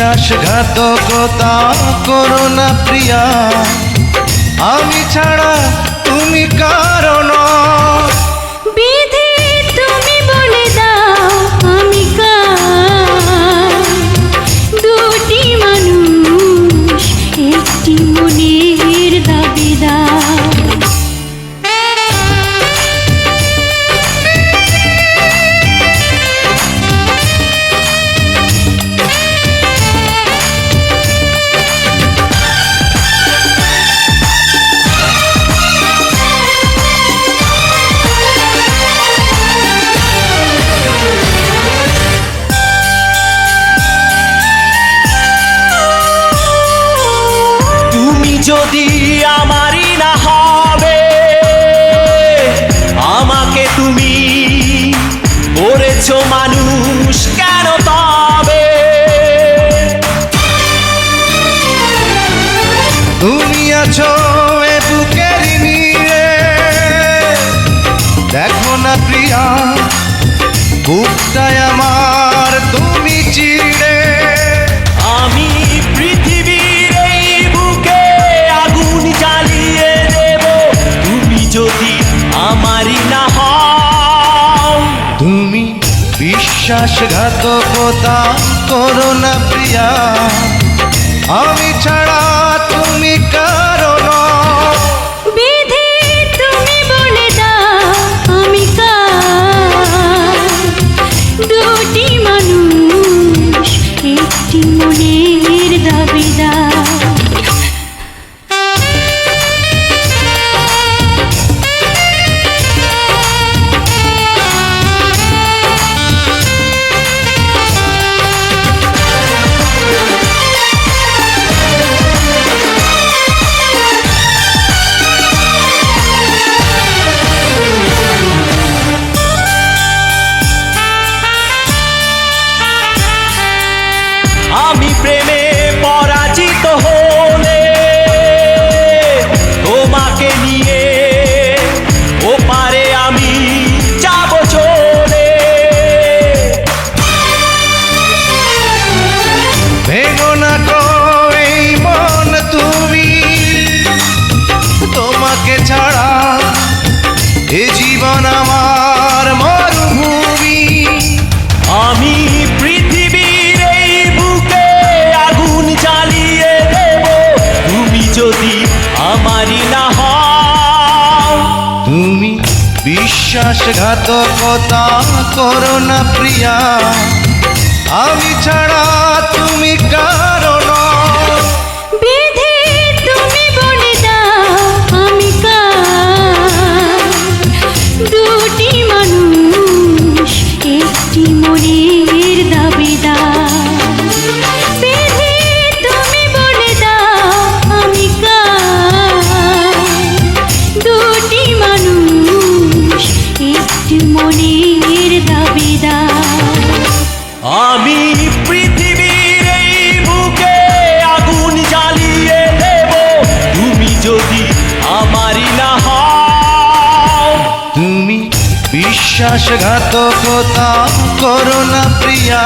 বিশ্বাসঘাতকতা করো না প্রিয়া, আমি ছাড়া তুমি কারো নও। বিধি তুমি বলে দাও আমি কার, দুটি মানুষ একটি মনের দাবিদার। যদি আমারই না হবে, আমাকে তুমি করেছো মানুষ কেন তবে? তুমি আছো এ বুকের নিয়ে, দেখো না প্রিয়া বুকটায় আমার তুমি চিড়ে। আমি পৃথিবীর এই বুকে আগুন জ্বালিয়ে দেব, তুমি যদি আমারই না হও। তুমি বিশ্বাসঘাতকতা করো না প্রিয়া, আমি ছাড়া তুমি কারো নও। বিধি তুমি বলে দাও আমি কার, দুটি মানুষ একটি মনের দাবিদার। আমি প্রেমে পরাজিত হলে তোমাকে নিয়ে ওপারে আমি যাব চলে। ভেঙো না গো এই মন তুমি, তোমাকে ছাড়া এ জীবন আমার মরুভূমি। আমি পৃথিবীর এই বুকে আগুন জ্বালিয়ে দেব, তুমি যদি আমারই না হও। তুমি বিশ্বাসঘাতকতা করো না প্রিয়া, আমি ছাড়া তুমি কারো নও। বিধি তুমি বলে দাও আমি কার, দুটি মানুষ একটি মনের দাবিদার। বিধি তুমি বলে দাও আমি কার, দুটি মানুষ একটি মনের দাবিদার। আমি পৃথিবীর এই বুকে আগুন জ্বালিয়ে দেব, তুমি যদি আমারই না হও। তুমি বিশ্বাসঘাতকতা করো না প্রিয়া,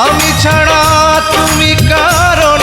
আমি ছাড়া তুমি কারো